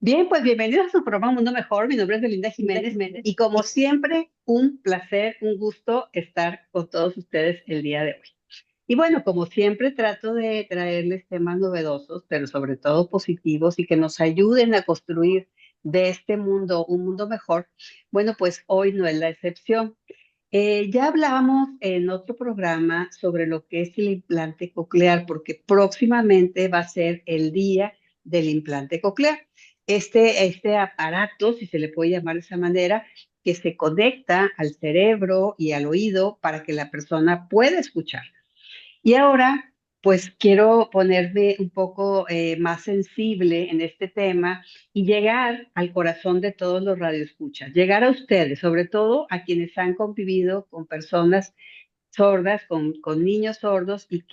Bien, pues bienvenidos a su programa Mundo Mejor. Mi nombre es Belinda Linda Jiménez Jiménez. y como siempre, un placer, un gusto estar con todos ustedes el día de hoy. Y bueno, como siempre, trato de traerles temas novedosos, pero sobre todo positivos y que nos ayuden a construir de este mundo un mundo mejor. Bueno, pues hoy no es la excepción. Ya hablábamos en otro programa sobre lo que es el implante coclear, porque próximamente va a ser el día del implante coclear. Este aparato, si se le puede llamar de esa manera, que se conecta al cerebro y al oído para que la persona pueda escuchar. Y ahora, pues quiero ponerme un poco más sensible en este tema y llegar al corazón de todos los radioescuchas, llegar a ustedes, sobre todo a quienes han convivido con personas sordas, con niños sordos y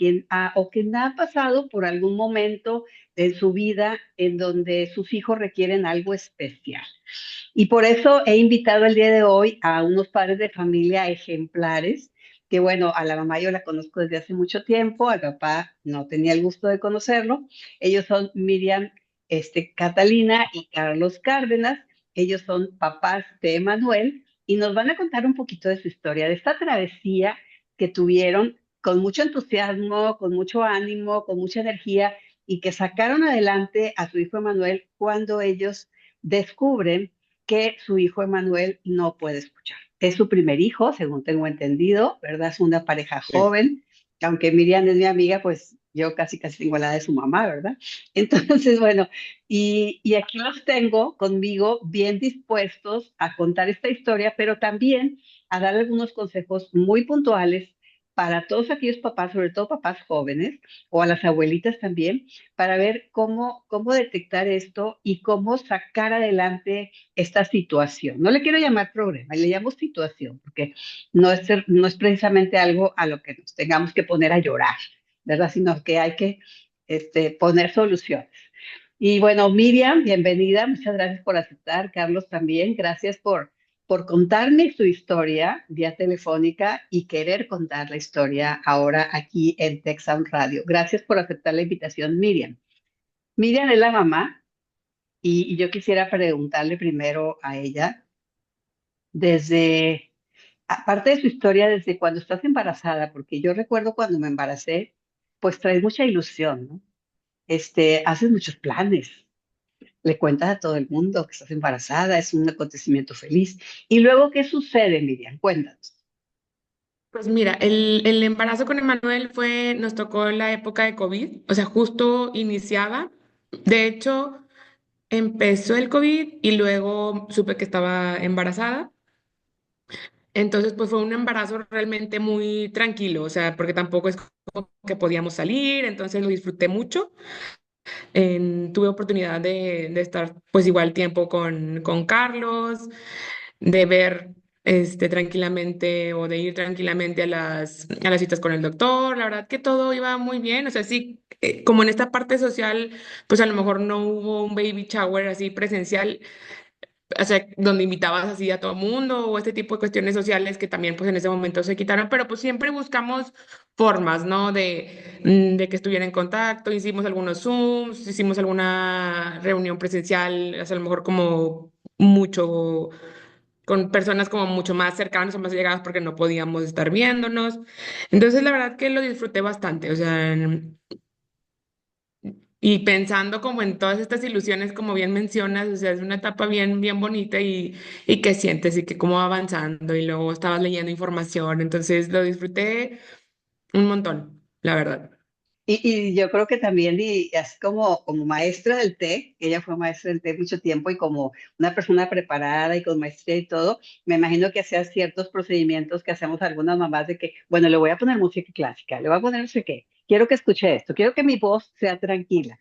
o quien ha pasado por algún momento en su vida en donde sus hijos requieren algo especial. Y por eso he invitado el día de hoy a unos padres de familia ejemplares, que bueno, a la mamá yo la conozco desde hace mucho tiempo, al papá no tenía el gusto de conocerlo. Ellos son Miriam, Catalina y Carlos Cárdenas. Ellos son papás de Emanuel y nos van a contar un poquito de su historia, de esta travesía que tuvieron con mucho entusiasmo, con mucho ánimo, con mucha energía y que sacaron adelante a su hijo Emanuel cuando ellos descubren que su hijo Emanuel no puede escuchar. Es su primer hijo, según tengo entendido, ¿verdad? Es una pareja Sí. joven, aunque Miriam es mi amiga, pues yo casi tengo la edad de su mamá, ¿verdad? Entonces, bueno, y aquí los tengo conmigo bien dispuestos a contar esta historia, pero también a dar algunos consejos muy puntuales para todos aquellos papás, sobre todo papás jóvenes, o a las abuelitas también, para ver cómo detectar esto y cómo sacar adelante esta situación. No le quiero llamar problema, le llamo situación, porque no es precisamente algo a lo que nos tengamos que poner a llorar, ¿verdad? Sino que hay que poner soluciones. Y bueno, Miriam, bienvenida, muchas gracias por aceptar, Carlos también, gracias por contarme su historia vía telefónica y querer contar la historia ahora aquí en Texas Radio. Gracias por aceptar la invitación, Miriam. Miriam es la mamá y yo quisiera preguntarle primero a ella, aparte de su historia, desde cuando estás embarazada, porque yo recuerdo cuando me embaracé, pues traes mucha ilusión, ¿no? Haces muchos planes, le cuentas a todo el mundo que estás embarazada, es un acontecimiento feliz. ¿Y luego qué sucede, Miriam? Cuéntanos. Pues mira, el embarazo con Emanuel nos tocó en la época de COVID, o sea, justo iniciaba. De hecho, empezó el COVID y luego supe que estaba embarazada. Entonces, pues fue un embarazo realmente muy tranquilo, o sea, porque tampoco es como que podíamos salir, entonces lo disfruté mucho. Tuve oportunidad de estar pues igual tiempo con Carlos, de ver tranquilamente o de ir tranquilamente a las citas con el doctor. La verdad que todo iba muy bien. O sea, sí, como en esta parte social, pues a lo mejor no hubo un baby shower así presencial, o sea, donde invitabas así a todo mundo o este tipo de cuestiones sociales que también pues en ese momento se quitaron, pero pues siempre buscamos formas, ¿no? De que estuviera en contacto, hicimos algunos Zooms, hicimos alguna reunión presencial, o sea, a lo mejor como mucho, con personas como mucho más cercanas o más llegadas porque no podíamos estar viéndonos. Entonces, la verdad que lo disfruté bastante, o sea, y pensando como en todas estas ilusiones, como bien mencionas, o sea, es una etapa bien, bien bonita y que sientes y que cómo va avanzando y luego estabas leyendo información, entonces lo disfruté un montón, la verdad. Y yo creo que también, y así como maestra del TEC, ella fue maestra del TEC mucho tiempo y como una persona preparada y con maestría y todo, me imagino que hacía ciertos procedimientos que hacemos algunas mamás de que, bueno, le voy a poner música clásica, le voy a poner no sé qué, quiero que escuche esto, quiero que mi voz sea tranquila.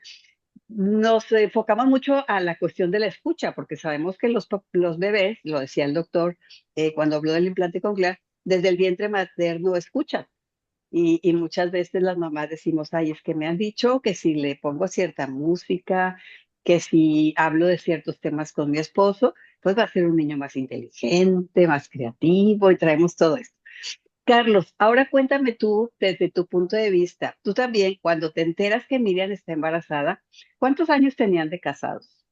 Nos enfocamos mucho a la cuestión de la escucha, porque sabemos que los bebés, lo decía el doctor cuando habló del implante coclear, desde el vientre materno escuchan. Y muchas veces las mamás decimos, ay, es que me han dicho que si le pongo cierta música, que si hablo de ciertos temas con mi esposo, pues va a ser un niño más inteligente, más creativo y traemos todo esto. Carlos, ahora cuéntame tú desde tu punto de vista, tú también, cuando te enteras que Miriam está embarazada, ¿cuántos años tenían de casados?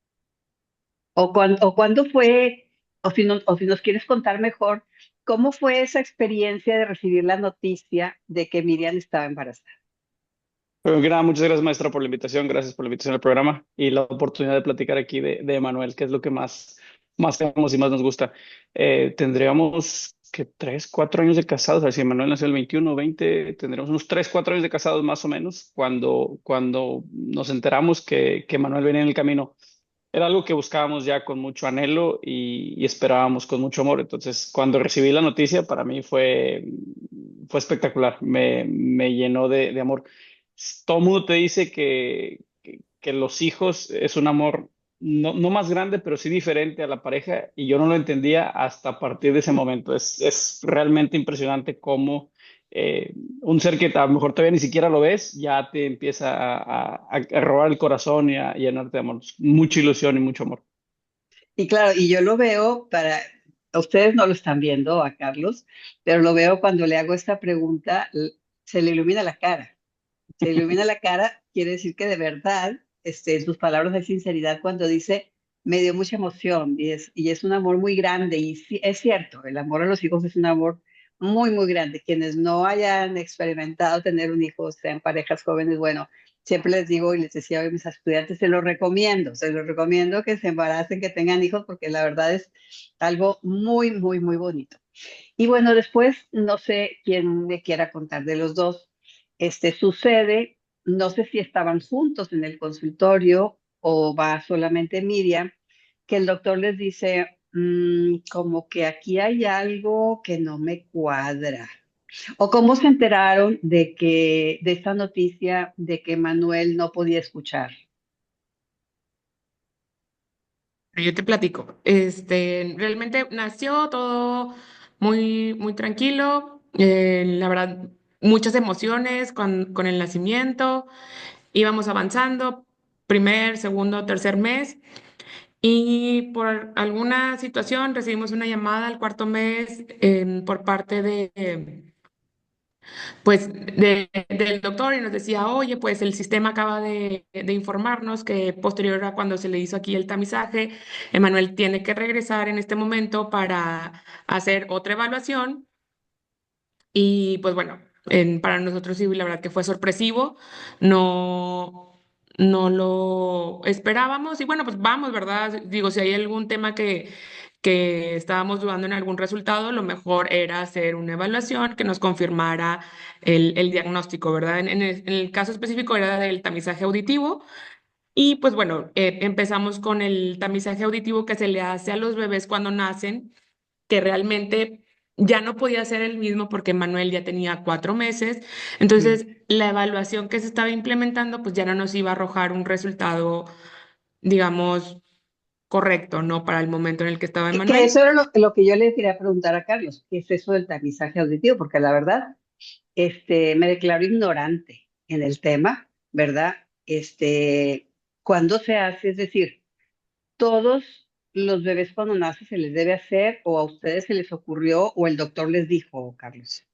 o cuándo fue, o si nos quieres contar mejor, ¿cómo fue esa experiencia de recibir la noticia de que Miriam estaba embarazada? Bueno, que nada, muchas gracias, maestra, por la invitación. Gracias por la invitación al programa y la oportunidad de platicar aquí de Emanuel, que es lo que más tenemos y más nos gusta. Tendríamos que 3, 4 años de casados. A ver si Emanuel nació el 21, 20, tendríamos unos 3, 4 años de casados más o menos cuando nos enteramos que Emanuel venía en el camino. Era algo que buscábamos ya con mucho anhelo y esperábamos con mucho amor. Entonces, cuando recibí la noticia, para mí fue espectacular. Me llenó de amor. Todo el mundo te dice que los hijos es un amor no más grande, pero sí diferente a la pareja, y yo no lo entendía hasta a partir de ese momento. Es realmente impresionante cómo un ser que a lo mejor todavía ni siquiera lo ves, ya te empieza a robar el corazón y a llenarte de amor. Mucha ilusión y mucho amor. Y claro, y yo lo veo ustedes no lo están viendo a Carlos, pero lo veo cuando le hago esta pregunta, se le ilumina la cara. Se le ilumina la cara, quiere decir que de verdad, en sus palabras de sinceridad, cuando dice, me dio mucha emoción y es un amor muy grande. Y sí, es cierto, el amor a los hijos es un amor muy, muy grande. Quienes no hayan experimentado tener un hijo, sean parejas jóvenes, bueno, siempre les digo y les decía hoy a mis estudiantes, se los recomiendo que se embaracen, que tengan hijos, porque la verdad es algo muy, muy, muy bonito. Y bueno, después no sé quién me quiera contar de los dos. Sucede, no sé si estaban juntos en el consultorio o va solamente Miriam, que el doctor les dice, como que aquí hay algo que no me cuadra. O cómo se enteraron de esta noticia de que Manuel no podía escuchar. Yo te platico. Realmente nació todo muy, muy tranquilo. La verdad, muchas emociones con el nacimiento. Íbamos avanzando, primer, segundo, tercer mes. Y por alguna situación recibimos una llamada al cuarto mes por parte del doctor y nos decía, oye, pues el sistema acaba de informarnos que posterior a cuando se le hizo aquí el tamizaje, Emanuel tiene que regresar en este momento para hacer otra evaluación. Y pues bueno, para nosotros sí, la verdad que fue sorpresivo, no, no lo esperábamos y bueno, pues vamos, ¿verdad? Digo, si hay algún tema que estábamos dudando en algún resultado, lo mejor era hacer una evaluación que nos confirmara el diagnóstico, ¿verdad? En el caso específico era del tamizaje auditivo. Y pues bueno, empezamos con el tamizaje auditivo que se le hace a los bebés cuando nacen, que realmente ya no podía ser el mismo porque Manuel ya tenía 4 meses. Mm. Entonces, la evaluación que se estaba implementando, pues ya no nos iba a arrojar un resultado, digamos, correcto, ¿no? Para el momento en el que estaba Y que Manuel. eso era lo que yo le quería preguntar a Carlos, ¿qué es eso del tamizaje auditivo? Porque la verdad, me declaro ignorante en el tema, ¿verdad? ¿Cuándo se hace? Es decir, ¿todos los bebés cuando nacen se les debe hacer o a ustedes se les ocurrió o el doctor les dijo, Carlos?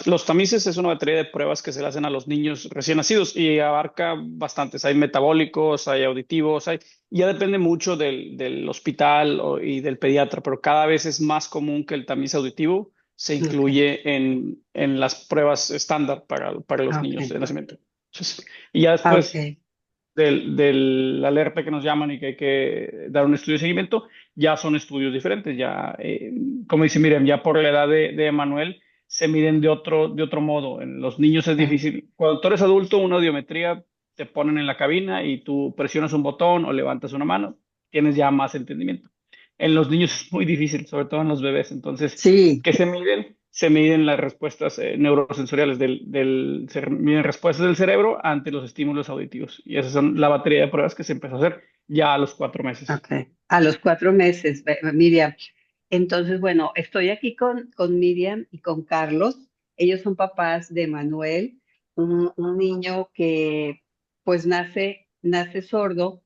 Los tamices es una batería de pruebas que se le hacen a los niños recién nacidos y abarca bastantes. Hay metabólicos, hay auditivos, ya depende mucho del hospital y del pediatra, pero cada vez es más común que el tamiz auditivo se Ok, incluye en las pruebas estándar para los niños ok, de nacimiento. Entonces, y ya después ok. del alerta que nos llaman y que hay que dar un estudio de seguimiento, ya son estudios diferentes. Ya, como dice Miriam, ya por la edad de Emanuel se miden de otro modo. En los niños es Ok. difícil. Cuando tú eres adulto, una audiometría te ponen en la cabina y tú presionas un botón o levantas una mano, tienes ya más entendimiento. En los niños es muy difícil, sobre todo en los bebés. Entonces, Sí, ¿qué se miden? Se miden las respuestas neurosensoriales se miden respuestas del cerebro ante los estímulos auditivos. Y esas son la batería de pruebas que se empezó a hacer ya a los 4 meses. ok. A los 4 meses, Miriam. Entonces, bueno, estoy aquí con Miriam y con Carlos. Ellos son papás de Manuel, un niño que pues nace sordo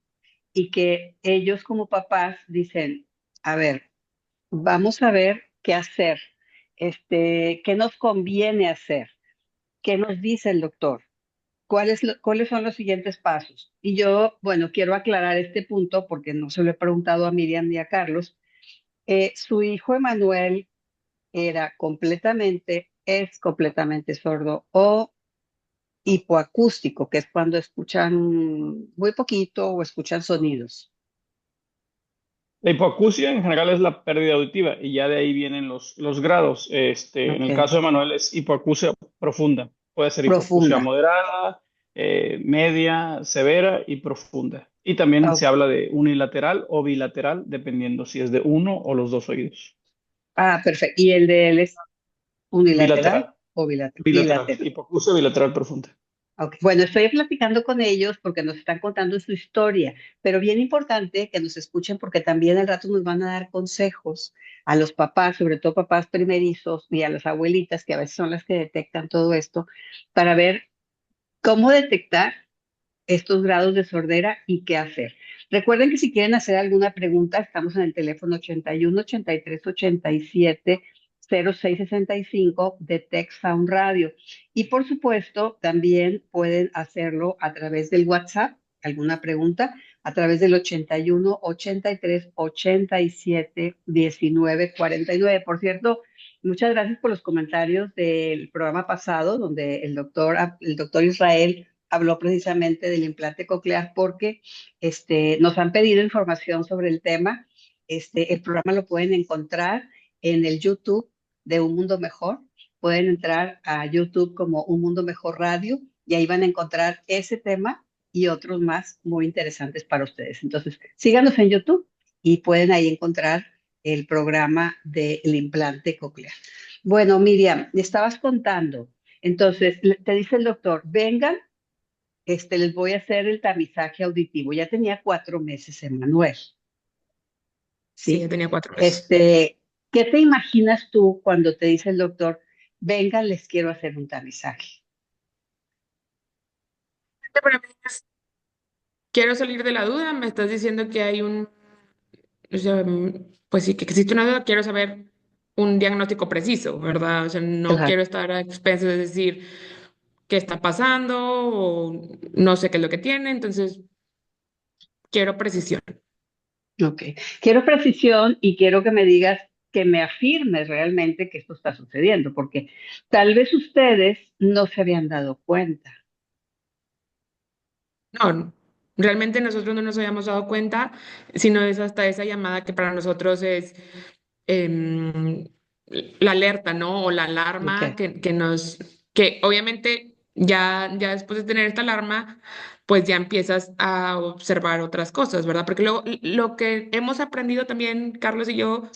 y que ellos como papás dicen, a ver, vamos a ver qué hacer, qué nos conviene hacer, qué nos dice el doctor. ¿cuáles son los siguientes pasos? Y yo, bueno, quiero aclarar este punto porque no se lo he preguntado a Miriam ni a Carlos. Su hijo Emanuel es completamente sordo o hipoacústico, que es cuando escuchan muy poquito o escuchan sonidos. La hipoacusia en general es la pérdida auditiva y ya de ahí vienen los grados. En Ok, el caso de Manuel es hipoacusia profunda. Puede ser hipoacusia profunda. moderada, media, severa y profunda. Y también Ah, se habla de unilateral o bilateral, dependiendo si es de uno o los dos oídos. perfecto. ¿Y el de él es unilateral Bilateral, o bilateral? bilateral, Bilateral. hipoacusia bilateral profunda. Ok. Bueno, estoy platicando con ellos porque nos están contando su historia, pero bien importante que nos escuchen porque también al rato nos van a dar consejos a los papás, sobre todo papás primerizos y a las abuelitas, que a veces son las que detectan todo esto, para ver cómo detectar estos grados de sordera y qué hacer. Recuerden que si quieren hacer alguna pregunta, estamos en el teléfono 81 83 87 06 65 de Tech Sound Radio. Y por supuesto, también pueden hacerlo a través del WhatsApp, alguna pregunta, a través del 81 83 87 19 49. Por cierto, muchas gracias por los comentarios del programa pasado, donde el doctor Israel habló precisamente del implante coclear porque nos han pedido información sobre el tema. El programa lo pueden encontrar en el YouTube de Un Mundo Mejor. Pueden entrar a YouTube como Un Mundo Mejor Radio y ahí van a encontrar ese tema y otros más muy interesantes para ustedes. Entonces, síganos en YouTube y pueden ahí encontrar el programa del implante coclear. Bueno, Miriam, me estabas contando. Entonces, te dice el doctor, vengan, les voy a hacer el tamizaje auditivo. Ya tenía 4 meses Emanuel, Sí, ya ¿sí? tenía 4 meses. ¿Qué te imaginas tú cuando te dice el doctor, vengan, les quiero hacer un tamizaje? Para mí quiero salir de la duda, me estás diciendo que hay o sea, pues sí, que existe una duda, quiero saber un diagnóstico preciso, ¿verdad? O sea, no Claro. quiero estar a expensas de decir qué está pasando o no sé qué es lo que tiene, entonces quiero precisión. Ok. Quiero precisión y quiero que me digas, que me afirmes realmente que esto está sucediendo, porque tal vez ustedes no se habían dado cuenta. No, realmente nosotros no nos habíamos dado cuenta, sino es hasta esa llamada que para nosotros es em, la alerta, ¿no? O la Ok. alarma que obviamente ya después de tener esta alarma, pues ya empiezas a observar otras cosas, ¿verdad? Porque lo que hemos aprendido también, Carlos y yo,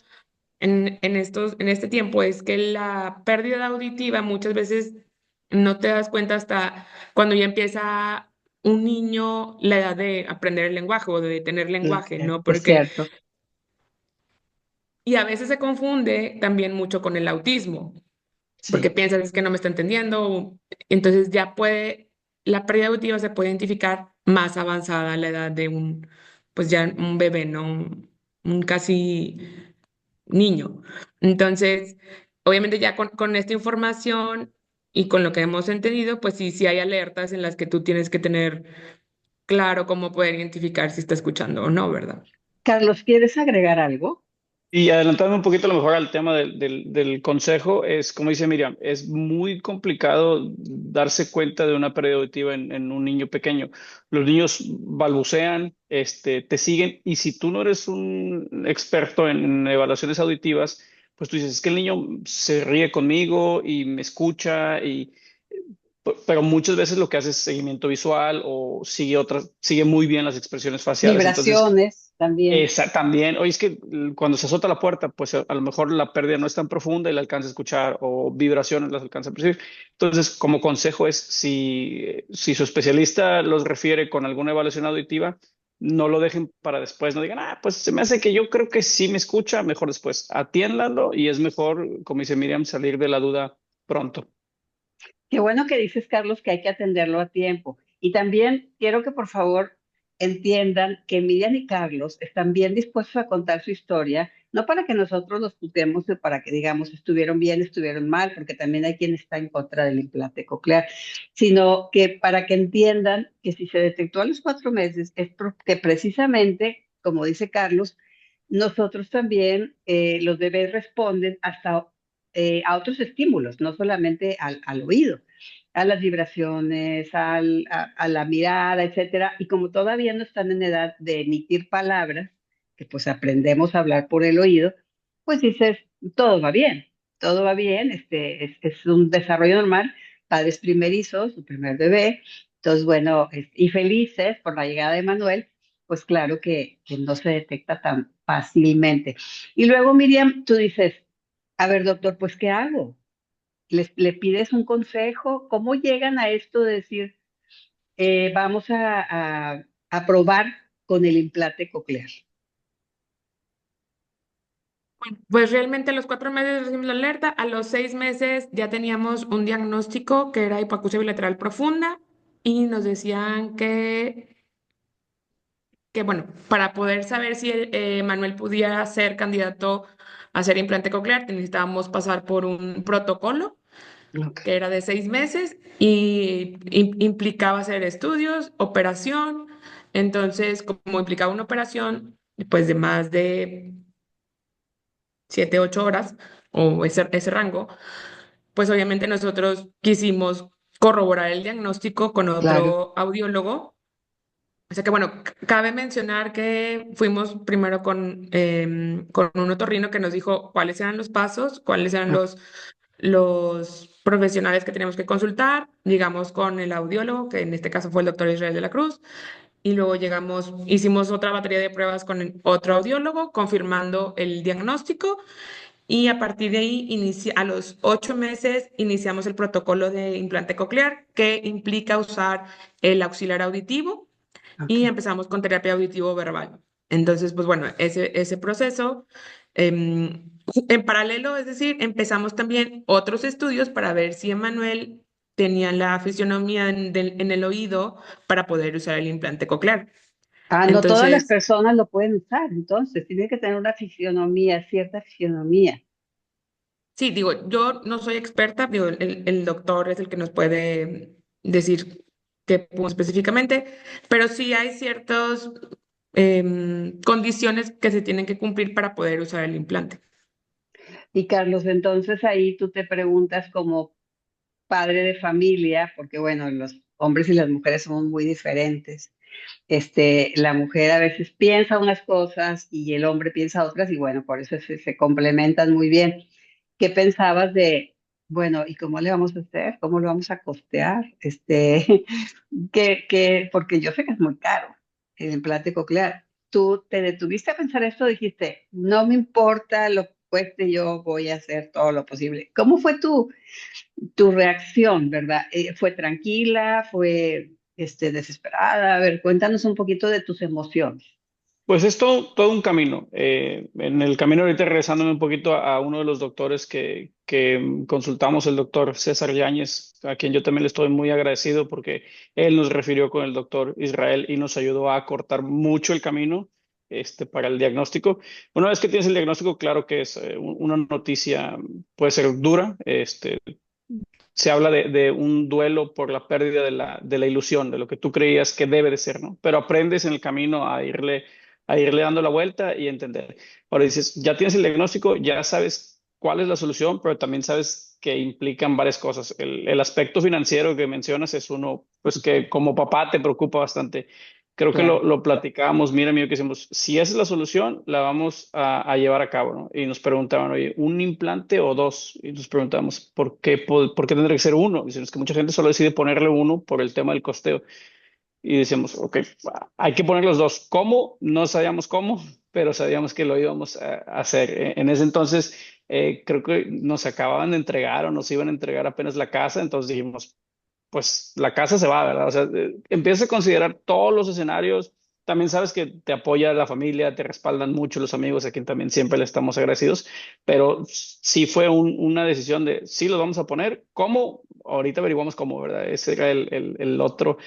en este tiempo es que la pérdida auditiva muchas veces no te das cuenta hasta cuando ya empieza un niño la edad de aprender el lenguaje o de tener lenguaje, Ok. ¿no? Es Porque, cierto. y a veces se confunde también mucho con el autismo, porque Sí. piensas es que no me está entendiendo, entonces la pérdida auditiva se puede identificar más avanzada a la edad de pues ya un bebé, ¿no? Un casi niño. Entonces, obviamente ya con esta información y con lo que hemos entendido, pues sí hay alertas en las que tú tienes que tener claro cómo poder identificar si está escuchando o no, ¿verdad? Carlos, ¿quieres agregar algo? Y adelantando un poquito a lo mejor al tema del consejo, es como dice Miriam, es muy complicado darse cuenta de una pérdida auditiva en un niño pequeño. Los niños balbucean, te siguen, y si tú no eres un experto en evaluaciones auditivas, pues tú dices, es que el niño se ríe conmigo y me escucha, pero muchas veces lo que hace es seguimiento visual o sigue muy bien las expresiones faciales. Entonces, Vibraciones también. también, oye, es que cuando se azota la puerta, pues a lo mejor la pérdida no es tan profunda y la alcanza a escuchar, o vibraciones las alcanza a percibir. Entonces, como consejo es, si su especialista los refiere con alguna evaluación auditiva, no lo dejen para después, no digan, pues se me hace que yo creo que sí me escucha, mejor después. Atiéndanlo y es mejor, como dice Miriam, salir de la duda pronto. Qué bueno que dices, Carlos, que hay que atenderlo a tiempo. Y también quiero que por favor entiendan que Miriam y Carlos están bien dispuestos a contar su historia, no para que nosotros los juzguemos o para que digamos estuvieron bien, estuvieron mal, porque también hay quien está en contra del implante coclear, sino que para que entiendan que si se detectó a los 4 meses es porque precisamente, como dice Carlos, nosotros también, los bebés responden hasta a otros estímulos, no solamente al oído, a las vibraciones, a la mirada, etcétera. Y como todavía no están en edad de emitir palabras, que pues aprendemos a hablar por el oído, pues dices, todo va bien, es un desarrollo normal, padres primerizos, su primer bebé, entonces bueno, y felices por la llegada de Manuel, pues claro que no se detecta tan fácilmente. Y luego, Miriam, tú dices, a ver, doctor, pues, ¿qué hago? ¿Le pides un consejo? ¿Cómo llegan a esto de decir, vamos a probar con el implante coclear? Pues realmente a los 4 meses recibimos la alerta, a los 6 meses ya teníamos un diagnóstico que era hipoacusia bilateral profunda y nos decían que bueno, para poder saber si Manuel pudiera ser candidato a ser implante coclear, necesitábamos pasar por un protocolo Ok, que era de 6 meses y implicaba hacer estudios, operación. Entonces, como implicaba una operación, pues de más de 7, 8 horas o ese rango, pues obviamente nosotros quisimos corroborar el diagnóstico con claro. otro audiólogo. O sea que bueno, cabe mencionar que fuimos primero con un otorrino que nos dijo cuáles eran los pasos, cuáles eran Ah, los profesionales que teníamos que consultar. Llegamos con el audiólogo, que en este caso fue el doctor Israel de la Cruz, y luego hicimos otra batería de pruebas con otro audiólogo, confirmando el diagnóstico, y a partir de ahí, a los 8 meses, iniciamos el protocolo de implante coclear, que implica usar el auxiliar auditivo ok. y empezamos con terapia auditivo verbal. Entonces, pues bueno, ese proceso, en paralelo, es decir, empezamos también otros estudios para ver si Emanuel tenía la fisionomía en el oído para poder usar el implante coclear. Ah, no todas las Entonces, personas lo pueden usar, entonces tiene que tener una fisionomía, cierta fisionomía. sí, digo, yo no soy experta, digo, el doctor es el que nos puede decir qué punto específicamente, pero sí hay ciertas condiciones que se tienen que cumplir para poder usar el implante. Y Carlos, entonces ahí tú te preguntas como padre de familia, porque bueno, los hombres y las mujeres somos muy diferentes. La mujer a veces piensa unas cosas y el hombre piensa otras y bueno, por eso se complementan muy bien. ¿Qué pensabas de, bueno, ¿y cómo le vamos a hacer? ¿Cómo lo vamos a costear? Porque yo sé que es muy caro el implante coclear. ¿Tú te detuviste a pensar esto? Dijiste, no me importa lo que cueste, yo voy a hacer todo lo posible. ¿Cómo fue tu reacción, verdad? ¿Fue tranquila? ¿Fue desesperada? A ver, cuéntanos un poquito de tus emociones. Pues es todo un camino. En el camino ahorita regresándome un poquito a uno de los doctores que consultamos, el doctor César Yáñez, a quien yo también le estoy muy agradecido porque él nos refirió con el doctor Israel y nos ayudó a cortar mucho el camino para el diagnóstico. Una vez que tienes el diagnóstico, claro que es una noticia, puede ser dura. Se habla de un duelo por la pérdida de la ilusión, de lo que tú creías que debe de ser, ¿no? Pero aprendes en el camino a irle dando la vuelta y entender. Ahora dices, ya tienes el diagnóstico, ya sabes cuál es la solución, pero también sabes que implican varias cosas. El aspecto financiero que mencionas es uno, pues que como papá te preocupa bastante. Creo que Claro. lo platicábamos, mira, mío, que decimos, si esa es la solución, la vamos a llevar a cabo, ¿no? Y nos preguntaban, oye, ¿un implante o dos? Y nos preguntamos, ¿por qué tendría que ser uno? Dicen, es que mucha gente solo decide ponerle uno por el tema del costeo. Y decíamos, ok, hay que poner los dos. ¿Cómo? No sabíamos cómo, pero sabíamos que lo íbamos a hacer. En ese entonces, creo que nos acababan de entregar o nos iban a entregar apenas la casa, entonces dijimos, pues la casa se va, ¿verdad? O sea, empieza a considerar todos los escenarios, también sabes que te apoya la familia, te respaldan mucho los amigos, a quien también siempre le estamos agradecidos, pero sí fue una decisión de, sí los vamos a poner, ¿cómo? Ahorita averiguamos cómo, ¿verdad? Ese era el otro.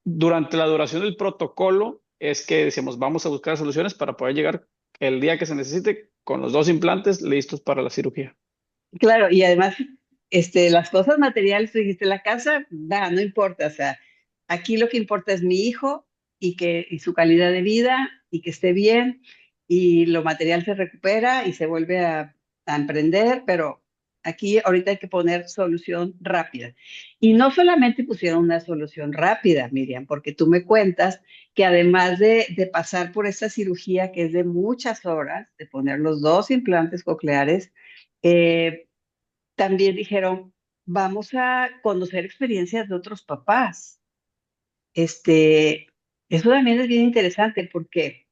Durante la duración del protocolo es que decimos, vamos a buscar soluciones para poder llegar el día que se necesite con los 2 implantes listos para la cirugía. Claro, y además, las cosas materiales, tú dijiste, la casa, da, no importa, o sea, aquí lo que importa es mi hijo y su calidad de vida y que esté bien y lo material se recupera y se vuelve a emprender, pero aquí ahorita hay que poner solución rápida. Y no solamente pusieron una solución rápida, Miriam, porque tú me cuentas que además de pasar por esta cirugía que es de muchas horas, de poner los 2 implantes cocleares, también dijeron, vamos a conocer experiencias de otros papás. Este, eso también es bien interesante porque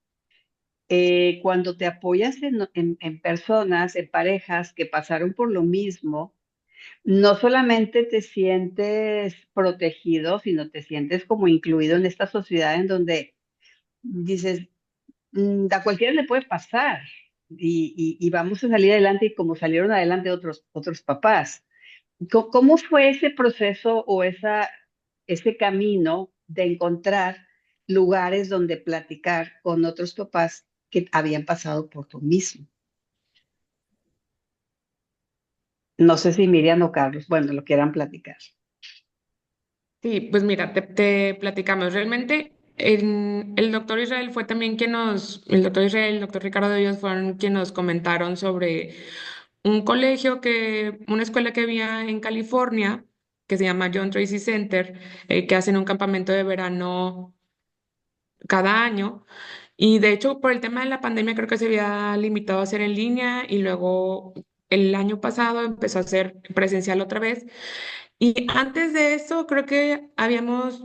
cuando te apoyas en personas, en parejas que pasaron por lo mismo, no solamente te sientes protegido, sino te sientes como incluido en esta sociedad en donde dices, a cualquiera le puede pasar y vamos a salir adelante y como salieron adelante otros papás. ¿Cómo fue ese proceso o ese camino de encontrar lugares donde platicar con otros papás que habían pasado por lo mismo? No sé si Miriam o Carlos, bueno, lo quieran platicar. Sí, pues mira, te platicamos. Realmente el doctor Israel fue también el doctor Israel, el doctor Ricardo de Dios fueron quienes nos comentaron sobre un colegio una escuela que había en California, que se llama John Tracy Center, que hacen un campamento de verano cada año. Y de hecho, por el tema de la pandemia, creo que se había limitado a hacer en línea y luego el año pasado empezó a ser presencial otra vez. Y antes de eso, creo que habíamos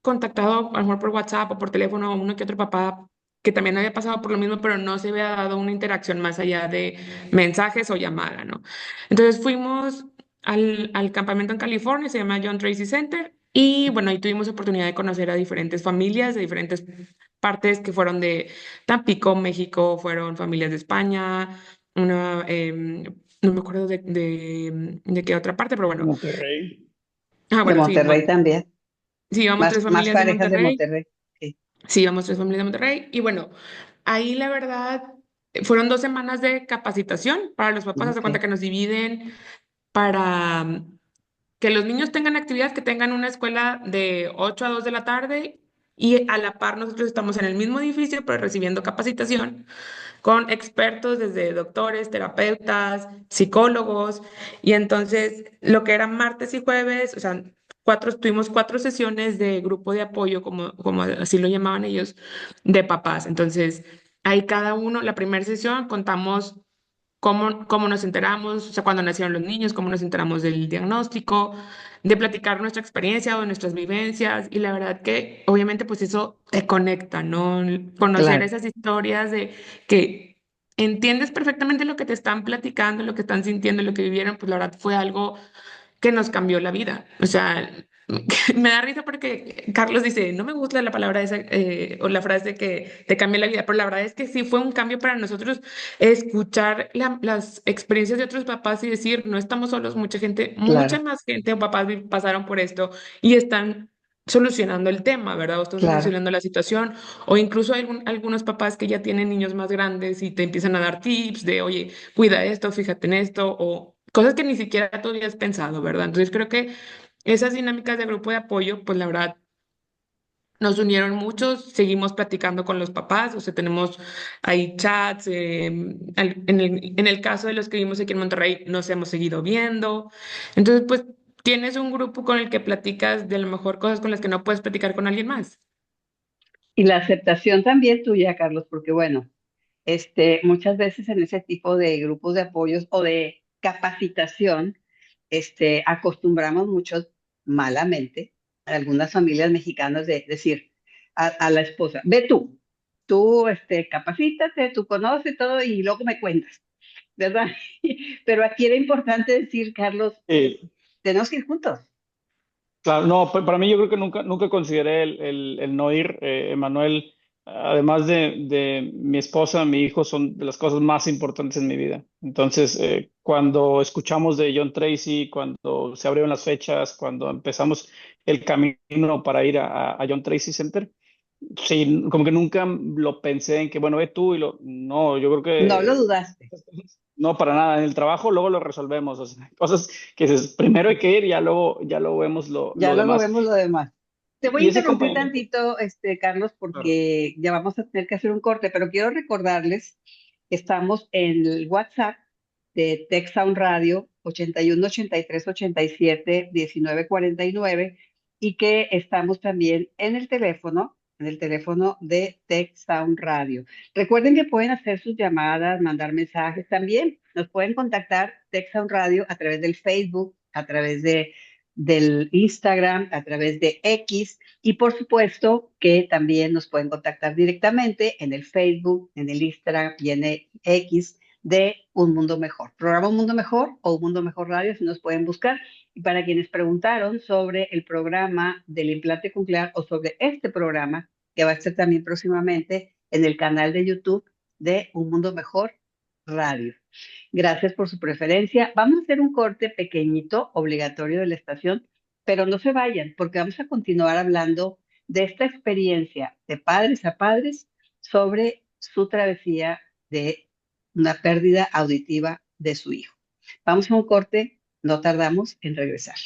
contactado a lo mejor por WhatsApp o por teléfono a uno que otro papá que también había pasado por lo mismo, pero no se había dado una interacción más allá de mensajes o llamada, ¿no? Entonces fuimos al campamento en California, se llama John Tracy Center, y bueno, ahí tuvimos oportunidad de conocer a diferentes familias de diferentes partes que fueron de Tampico, México, fueron familias de España, no me acuerdo de qué otra parte, pero De bueno. Monterrey. De Bueno, sí, Monterrey también, sí, íbamos tres más familias de parejas de Monterrey. Monterrey. Sí. Sí, íbamos tres familias de Monterrey. Y bueno, ahí la verdad fueron 2 semanas de capacitación para los papás. Haz de Ok. cuenta que nos dividen para que los niños tengan actividad, que tengan una escuela de 8 a 2 de la tarde y a la par nosotros estamos en el mismo edificio, pero recibiendo capacitación con expertos desde doctores, terapeutas, psicólogos, y entonces lo que eran martes y jueves, o sea, tuvimos 4 sesiones de grupo de apoyo, como así lo llamaban ellos, de papás. Entonces, ahí cada uno, la primera sesión contamos cómo nos enteramos, o sea, cuando nacieron los niños, cómo nos enteramos del diagnóstico, de platicar nuestra experiencia o de nuestras vivencias. Y la verdad que obviamente pues eso te conecta, ¿no? Conocer Claro, esas historias de que entiendes perfectamente lo que te están platicando, lo que están sintiendo, lo que vivieron, pues la verdad fue algo que nos cambió la vida. O sea, me da risa porque Carlos dice, no me gusta la palabra esa o la frase que te cambia la vida, pero la verdad es que sí fue un cambio para nosotros escuchar las experiencias de otros papás y decir, no estamos solos, mucha gente, mucha claro, más gente o papás pasaron por esto y están solucionando el tema, ¿verdad? O están claro. solucionando la situación, o incluso hay algunos papás que ya tienen niños más grandes y te empiezan a dar tips de, oye, cuida esto, fíjate en esto, o cosas que ni siquiera tú habías pensado, ¿verdad? Entonces creo que esas dinámicas de grupo de apoyo, pues la verdad, nos unieron muchos, seguimos platicando con los papás, o sea, tenemos ahí chats, en el caso de los que vivimos aquí en Monterrey, nos hemos seguido viendo. Entonces, pues tienes un grupo con el que platicas de a lo mejor cosas con las que no puedes platicar con alguien más. Y la aceptación también tuya, Carlos, porque bueno, muchas veces en ese tipo de grupos de apoyos o de capacitación, acostumbramos mucho malamente a algunas familias mexicanas de decir a la esposa, ve tú, capacítate, tú conoces todo y luego me cuentas, ¿verdad? Pero aquí era importante decir, Carlos, Eh, tenemos que ir juntos. Claro, no, para mí yo creo que nunca consideré el no ir. Emanuel, además de mi esposa, mi hijo, son de las cosas más importantes en mi vida. Entonces, cuando escuchamos de John Tracy, cuando se abrieron las fechas, cuando empezamos el camino para ir a John Tracy Center, sí, como que nunca lo pensé en que, bueno, ve tú no, yo creo No lo que dudaste. no, para nada. En el trabajo luego lo resolvemos. O sea, cosas que dices, primero hay que ir, ya luego vemos Ya lo luego demás. vemos lo demás. Te voy a Y ese interrumpir acompañamiento, tantito, Carlos, claro. porque ya vamos a tener que hacer un corte, pero quiero recordarles que estamos en el WhatsApp de Tech Sound Radio 81 83 87 19 49 y que estamos también en el teléfono de Tech Sound Radio. Recuerden que pueden hacer sus llamadas, mandar mensajes también. Nos pueden contactar Tech Sound Radio a través del Facebook, a través del Instagram, a través de X y por supuesto que también nos pueden contactar directamente en el Facebook, en el Instagram y en el X de Un Mundo Mejor. Programa Un Mundo Mejor o Un Mundo Mejor Radio, si nos pueden buscar. Y para quienes preguntaron sobre el programa del implante coclear o sobre este programa, que va a estar también próximamente en el canal de YouTube de Un Mundo Mejor Radio. Gracias por su preferencia. Vamos a hacer un corte pequeñito, obligatorio de la estación, pero no se vayan, porque vamos a continuar hablando de esta experiencia de padres a padres sobre su travesía de una pérdida auditiva de su hijo. Vamos a un corte, no tardamos en regresar.